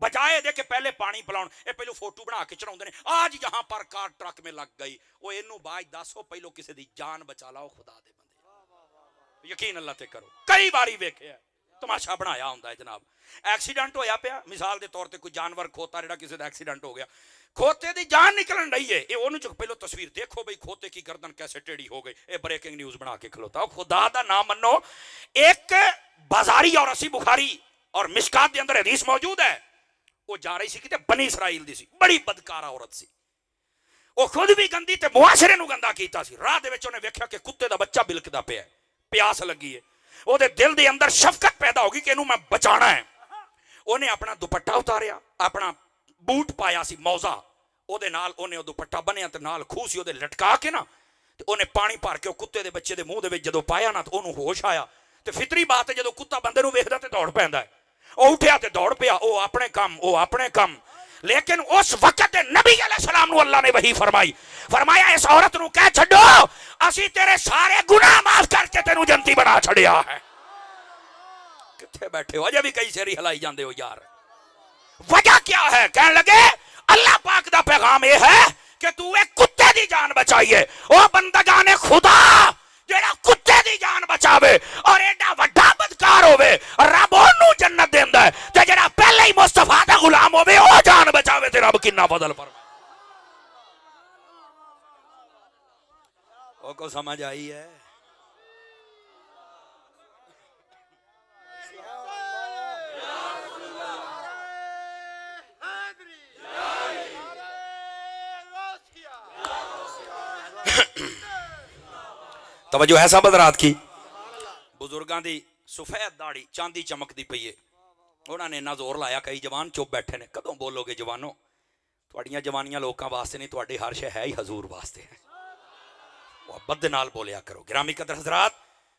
بجائے دے کہ پہلے پانی پلاؤ یہ پہلو فوٹو بنا کے چڑھاؤندے نے آج یہاں پر کار ٹرک میں لگ گئی وہ اینو باج دسو پہلو کسی دی جان بچا لاؤ خدا دے بندے یقین اللہ تے کرو کئی باری ویکھیا تماشا بنایا ہوندا ہے جناب ایکسیڈنٹ ہویا پیا مثال دے طور تے کوئی جانور کھوتا جڑا کسی دا ایکسیڈنٹ ہو گیا کھوتے دی جان نکلن رہی ہے اے اونوں چ پہلو تصویر دیکھو بھئی کھوتے کی گردن کیسے ٹیڑھی ہو گئی اے بریکنگ نیوز بنا کے کھلوتا خدا دا نام منو ایک بازاری اور اسی بخاری اور مشکات دے اندر حدیث موجود ہے وہ جا رہی سی کتے بنی اسرائیل دی سی بڑی بدکارہ عورت سی وہ خود بھی گندی تے معاشرے نو گندا کیتا سی راہ دے وچ اونے ویکھیا کہ کتے دا بچہ بلکدا پیا ہے پیاس لگی ہے او دے دل دے اندر شفقت پیدا ہوگی کہ اینو میں بچانا ہے اونے اپنا دوپٹہ اتاریا اپنا بوٹ پایا سی موزہ او دے نال اونے او دوپٹہ بنیا تے نال کھو سی او دے لٹکا کے نا تے اونے پانی بھر کے او کتے دے بچے دے منہ دے وچ جدوں پایا نا تے اونوں ہوش آیا تے فطری بات ہے جدوں کتا بندے نو ویکھدا تے دوڑ پیندا ہے او اٹھیا تے دوڑ پیا او اپنے کم لیکن اس وقت نبی علیہ السلام نو اللہ نے وحی فرمایا اس عورت نو کہہ چھڈو اسی تیرے سارے گناہ معاف کر کے تینوں جنتی بنا چھڑیا ہے کتھے بیٹھے ہو اجے بھی کئی سری ہلائی جاندے ہو یار وجہ کیا ہے کہنے لگے اللہ پاک دا پیغام یہ ہے کہ تو ایک کتے دی جان بچائیے او بندگان خدا جیڑا کتے دی جان بچاوے اور ایڈا وڈا بدکار ہوے رب اونوں جنت دیندا ہے تے جیڑا پہلے ہی مصطفیٰ دا غلام ہوے او جان بچاوے تے رب کنا فضل فرمائے او کو سمجھ آئی ہے توجہ ہے صاحب حضرات کی بزرگاں دی سفید داڑھی چاندی چمکدی پئی ہے انہاں نے نہ زور لایا کئی جوان چپ بیٹھے نے کدوں بولو گے جوانوں تہاڈیاں جوانیاں لوکاں واسطے نہیں تہاڈی ہر شے ہے ہی حضور واسطے ہے محبت دے نال بولیا کرو گرامی قدر حضرات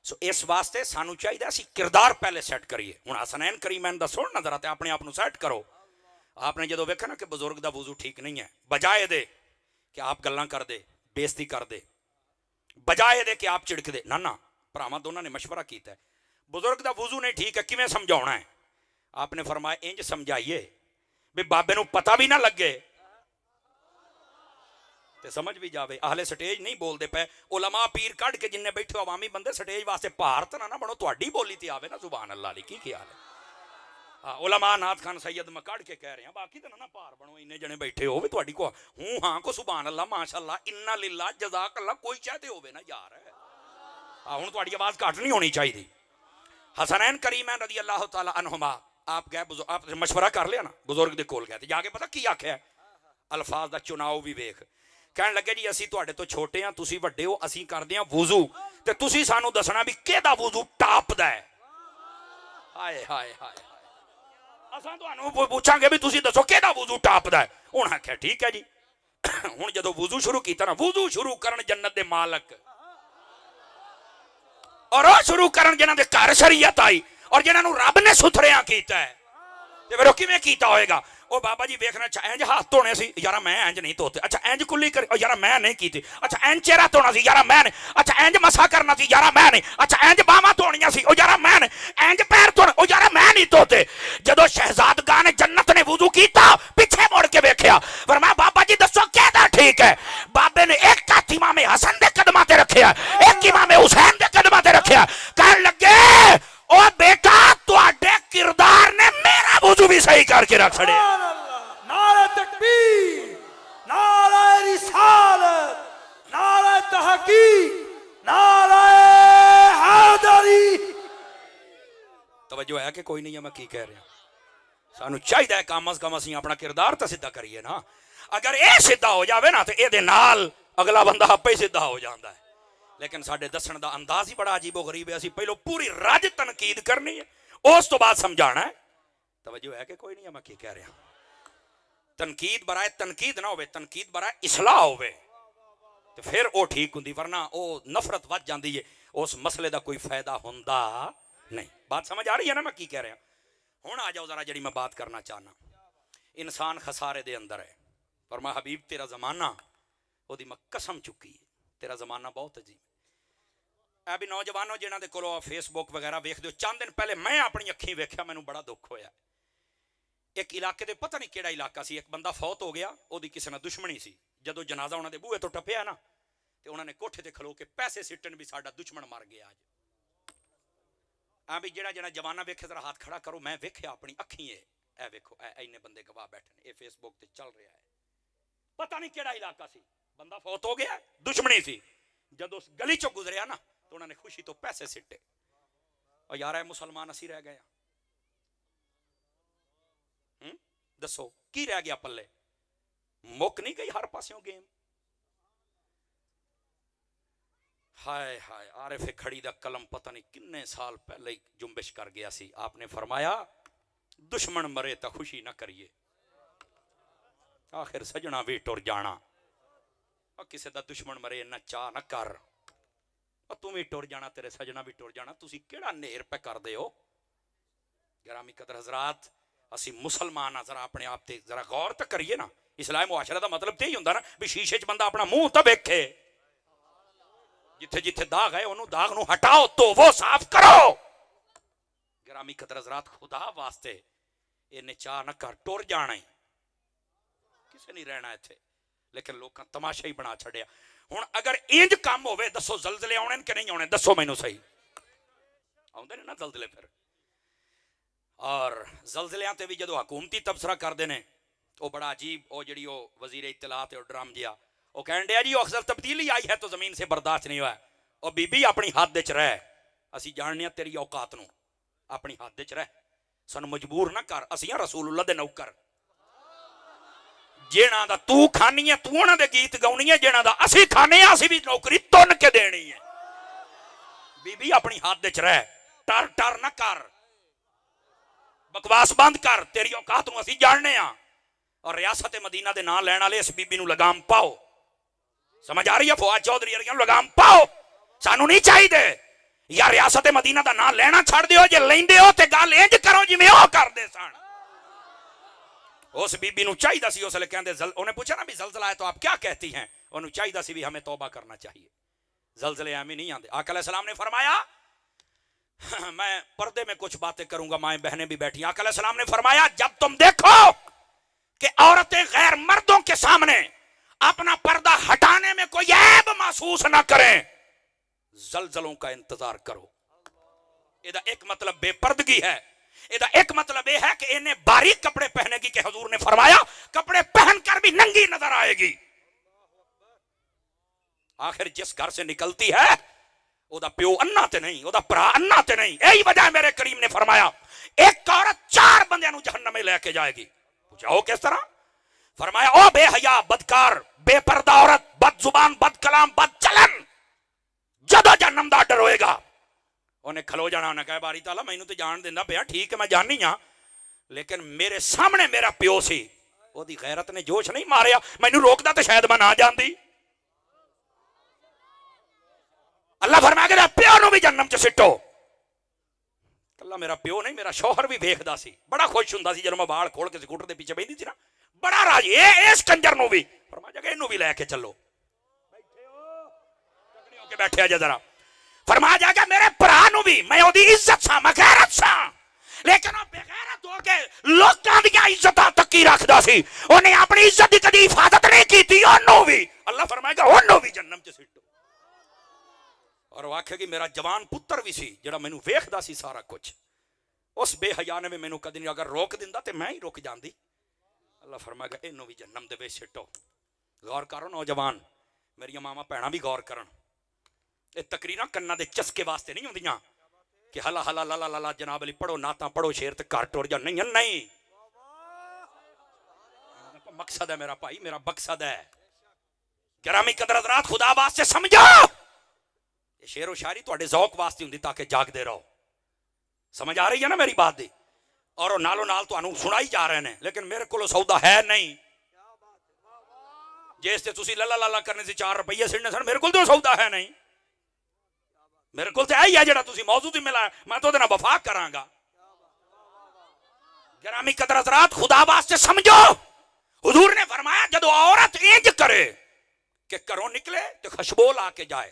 سو اس واسطے سانو چاہیے اسی کردار پہلے سیٹ کریے ہن حسنین کریمین دا سن نظر آتے اپنے آپ نو سیٹ کرو آپ نے جدو ویکھا نا کہ بزرگ دا وضو ٹھیک نہیں ہے بجائے دے کہ آپ گلاں کر دے بےزتی کر دے بجائے دے کہ آپ چڑک دے نہ بھراواں دونوں نے مشورہ کیتا ہے بزرگ دا وضو نہیں ٹھیک ہے کیویں سمجھاونا ہے آپ نے فرمایا انج سمجھائیے بھی بابے نو پتہ بھی نہ لگے تے سمجھ بھی جاوے اہل سٹیج نہیں بول دے پے علماء پیر کڈ کے جننے بیٹھے عوامی بندے سٹیج واسطے بھارت نہ بنو تہاڈی بولی تے آوے نا سبحان اللہ علی کی خیال ہے علماء نعت خان سید میں کڈ کے کہہ رہے ہیں باقی تے نہ پار بنو اننے جنے بیٹھے ہو تہاڈی کو ہوں ہاں کو سبحان اللہ ماشاءاللہ انا للہ جزاک اللہ کوئی چاہتے ہوے نا یار ہن تہاڈی آواز گھٹ نہیں ہونی چاہیے حسنین کریمین رضی اللہ تعالی عنہما آپ گئے آپ مشورہ کر لیا نا بزرگ دے کول گئے تے جا کے پتہ کی آکھیا الفاظ دا چناؤ بھی ویکھ کہنے لگے جی اسی تہاڈے تو چھوٹے ہاں تسی وڈے ہو اسی کردے ہاں وضو تے تسی سانو دسنا بھی کیدا وضو ٹاپ دا ہے ہائے ہائے ہائے اساں تانوں پوچھاں گے بھی تسی دسو کیدا وضو ٹاپ دا ہے ہن آکھیا ٹھیک ہے جی ہن جدوں وضو شروع کیتا نا وضو شروع کرن جنت دے مالک اور وہ شروع کرن جنہاں دے گھر شریعت آئی اور جنہاں نو رب نے ستھریاں کیتا ہے تے پھر کیویں کیتا ہوئے گا او بابا جی ویکھنا انج ہاتھ دھونے سی یارا میں انج نہیں دھوتے اچھا انج کلی کر یارا میں نہیں کیتی اچھا انج چہرہ دھونا سی یارا میں نہیں اچھا انج مسا کرنا سی یارا میں نہیں اچھا انج باواں دھونیاں سی او یارا میں نہیں انج پیر دھونے او یارا میں نہیں دھوتے جدوں شہزادگان جنت نے وضو کیتا پیچھے مڑ کے ویکھیا فرمایا بابا جی دسو کیدا ٹھیک ہے بابے نے ایک ہاتھ امام حسن دے قدماں تے رکھیا ایک امام حسین دے قدماں تے رکھیا کہن لگے او بیٹا تواڈے کردار نے میرا وضو بھی صحیح کر کے رکھ چھڑیا نعرہ تکبیر نعرہ رسالت نعرہ تحقیق نعرہ حیدری توجہ ہے کہ کوئی نہیں ہے میں کی کہہ رہا سانو چاہیے کم از کم اسی اپنا کردار تے سیدھا کریے نا اگر اے سیدھا ہو جاوے نا تے اے دے نال اگلا بندہ آپے ہی سیدھا ہو جاندا ہے لیکن ساڈے دسن دا انداز ہی بڑا عجیب و غریب ہے اسی پہلو پوری رج تنقید کرنی ہے اس تو بعد سمجھانا ہے توجہ ہے کہ کوئی نہیں ہے میں کی کہہ رہا تنقید برائے تنقید نہ ہوئے تنقید برائے اصلاح ہوئے تو پھر او ٹھیک ہوندی ورنہ او نفرت ود جاندی ہے اس مسئلے دا کوئی فائدہ ہوندا نہیں بات سمجھ آ رہی ہے نا میں کی کہہ رہا ہوں آ جاؤ ذرا جڑی میں بات کرنا چاہنا انسان خسارے دے اندر ہے فرمایا حبیب تیرا زمانہ او دی میں قسم چکی ہے تیرا زمانہ بہت عجیب اے بھی نوجوانوں جنہاں دے کولو فیس بک وغیرہ ویکھ دیو چند دن پہلے میں اپنی اکھیں ویکھیا مینوں بڑا دکھ ہویا ایک علاقے دے پتہ نہیں کیڑا علاقہ سی, ایک بندہ فوت ہو گیا, وہ کسی نہ دشمنی سی. جدو جنازہ انہوں نے بوئے تو ٹپیا نا, تو انہوں نے کوٹھے تے کھلو کے پیسے سٹن بھی ساڈا دشمن مر گیا آج. ہاں بھی جڑا جڑا جوانہ ویکھے ذرا ہاتھ کھڑا کرو, میں ویکھیا اپنی اکھیں اے ویکھو اینے بندے گواہ بیٹھے, اے فیس بک تے چل رہا ہے. پتہ نہیں کیڑا علاقہ سی, بندہ فوت ہو گیا, دشمنی سی. جدو اس گلی چوں گزریا نا تو انہوں نے خوشی تو پیسے سٹے. اور یار اے مسلمان اسی رہ گئے. دسو کی رہ گیا پلے؟ مک نہیں گئی ہر پاسوں گیم. ہائے ہائے, عارف کھڑی دا قلم پتہ نہیں کنے سال پہلے جنبش کر گیا سی. آپ نے فرمایا دشمن مرے تا خوشی نہ کریے, آخر سجنا بھی ٹر جانا. اور کسے دا دشمن مرے نہ چاہ نہ کر, اور تم بھی ٹر جانا, تیرے سجنا بھی ٹر جانا. تسی کیڑا نیر پہ کر دے ہو؟ گرامی قدر حضرات, اسی مسلمان ذرا اپنے آپ تے ذرا غور تو کریے نا. اسلام معاشرہ دا مطلب تے ہی ہوندا نا بھی شیشے چ بندہ اپنا منہ تے ویکھے, جتھے جتھے داغ ہے انہوں داغ نو ہٹاؤ تو وہ صاف کرو. گرامی قدر حضرات, خدا واسطے انہیں چاہ نہ کر, ٹر جانا ہی, کسے نہیں رہنا ایتھے. لیکن لوکاں تماشا ہی بنا چھڑیا. ہن اگر انج کام ہوئے دسو زلزلے آنے کہ نہیں آنے؟ دسو مینوں صحیح. آندے نے نا زلزلے پھر. اور زلزلیاں تے بھی جدو حکومتی تبصرہ کر دینے وہ بڑا عجیب, وہ جڑی وہ وزیر اطلاعات اور ڈرام جیا وہ کہن دیا جی اکثر تبدیلی آئی ہے تو زمین سے برداشت نہیں ہوا ہے. اور بی بی اپنی حد وچ رہ, اسی جاننے تیری اوقات نو, اپنی حد وچ رہ, سانو مجبور نہ کر. اسی ہاں رسول اللہ دے نوکر, جینا دا تو کھانی ہے تو انہاں دے گیت گاونی ہے, جینا دا اسی کھانے ہیں اسی بھی نوکری تن کے دینی ہے. بی بی اپنی حد وچ رہ, ٹر ٹر نہ کر, بکواس بند کر, تیری اوقات نو اسی جاننے ہاں. اور ریاست مدینہ دے نام لین والے اس بی بی نو لگام پاؤ. سمجھ آ رہی ہے؟ فواد چودھری ورگیاں نو لگام پاؤ, سانو نہیں چاہیے دے. یا ریاست مدینہ دا نام لینا چھڑ دیو, جے لیندے ہو تے گل انج کرو جویں او کردے سن. اس بی بی نو چاہیے سی اس لے کہندے, انہیں پوچھا نا بھی زلزلہ ہے تو آپ کیا کہتی ہیں؟ انہوں چاہیے سی بھی ہمیں توبہ کرنا چاہیے, زلزلے ہمیں نہیں آندے. آقا علیہ السلام نے فرمایا میں پردے میں کچھ باتیں کروں گا, مائیں بہنیں بھی بیٹھی. آقا علیہ السلام نے فرمایا جب تم دیکھو کہ عورتیں غیر مردوں کے سامنے اپنا پردہ ہٹانے میں کوئی عیب محسوس نہ کریں, زلزلوں کا انتظار کرو. یہ ایک مطلب بے پردگی ہے, یہ ایک مطلب یہ ہے کہ انہیں باریک کپڑے پہنے گی, کہ حضور نے فرمایا کپڑے پہن کر بھی ننگی نظر آئے گی. آخر جس گھر سے نکلتی ہے او دا پیو انا تے نہیں, او دا پرا انا تے نہیں. یہی وجہ ہے میرے کریم نے فرمایا ایک عورت 4 بندیاں نو جہنم میں لے کے جائے گی. پوچھا او کس طرح؟ فرمایا او بے حیا, بدکار, بے پردہ عورت, بد زبان, بد کلام, بد چلن, جدو جہنم دا ڈر ہوئے گا. انہیں کھلو جانا, انہیں کہا باری تعالیٰ میں تو جان دینا پیا, ٹھیک ہے میں جاننی ہاں, لیکن میرے سامنے میرا پیو سی, وہ دی غیرت نے جوش نہیں ماریا, میں روک دا تو شاید میں نہ جان دی. اللہ فرمایا کہ پیو نو بھی جہنم چ سٹو. کلا میرا پیو نہیں, میرا شوہر بھی ویکھدا سی, بڑا خوش ہوندا سی جدوں میں بال کھول کے سکوٹر دے پیچھے بیٹھی سی نا, بڑا راضی. اس کنجر نو بھی فرمایا کہ اینو بھی لے کے چلو, بیٹھے ہو تکڑی ہو کے بیٹھے جا ذرا. فرمایا جا کہ میرے بھرا نو بھی میں اودی عزت سا, میں غیرت سا, لیکن وہ بے غیرت ہو کے لوکاں دی عزتاں تکی رکھدا سی, اونے اپنی عزت دی کدی حفاظت نہیں کیتی. اونوں بھی اللہ فرمائے گا اونوں بھی جہنم چ سٹو. اور وہ آکھے کہ میرا جوان پتر بھی سی جڑا مینوں ویکھدا سی سارا کچھ, اس بے حیا نے مینوں کدی نہیں اگر روک دیندا تے میں ہی رک جاندی. اللہ فرمائے گا اینوں بھی جہنم دے وچ سٹو. غور کرو نوجوان, میری ماما بھੈਣਾਂ بھی غور کرن. یہ تقریراں کنا دے چسکے واسطے نہیں ہوندیاں کہ ہلا ہلا لا لا لا جناب علی پڑھو نعتاں پڑھو شعر تے گھر ٹر جا. نہیں نہیں, مقصد ہے میرا بھائی, میرا مقصد ہے. گرامی قدر حضرات خدا واسطے سمجھو, یہ شعر و شاعری تواڈے ذوق واسطے ہوندی تاکہ جاگ دے رہو. سمجھ آ رہی ہے نا میری بات دی؟ اور نالو نال تانوں سنائی جا رہے ہیں, لیکن میرے کولو سودا ہے نہیں. جس تے تسی لا لا لا کرنے سے 4 روپیے سڑنے سن, میرے کول تو سودا ہے نہیں. میرے کول تے آئی ہے جڑا تسی موضوع تے ملا, میں تو نہ وفا کراں گا. گرامی قدر حضرات خدا واسطے سمجھو, حضور نے فرمایا جدو عورت انج کرے کہ گھروں نکلے تو خوشبو لا کے جائے,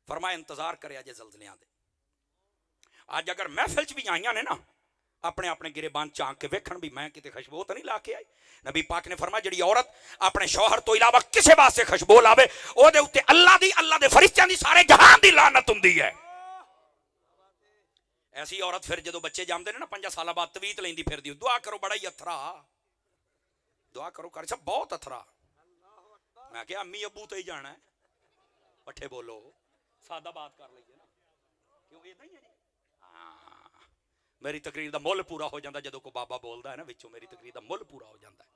فرمایا انتظار کرے اجے زلزلیاں دے. آج اگر محفل چ بھی آئیاں نے نا اپنے اپنے گریبان چانک کے ویکھن بھی میں کتے خوشبو تو نہیں لا کے آئی. نبی پاک نے فرمایا جڑی عورت اپنے شوہر تو علاوہ کسے واسطے خوشبو لاوے او دے اوتے اللہ دے فرشتیاں دی سارے جہان دی لعنت ہوندی ہے. ایسی عورت پھر جدو بچے جامدے نے نا 5 سال بعد تویت لیندی پھر دی دعا کرو بڑا ہی اتھرا دعا کرو کر سب بہت اتھرا. میں کہ امی ابو تو ہی جانا ہے پٹھے بولو سادہ بات کر لئیے نا کیوں یہ نہیں ہے جی. میری تقریر دا مول پورا ہو جاندہ جدو کو بابا بولدا ہے نا وچوں میری تقریر دا مول پورا ہو جاندہ ہے.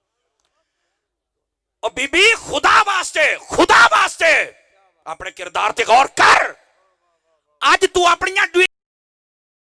اور بی بی خدا واسطے اپنے کردار تے غور کر. اج تو اپنیاں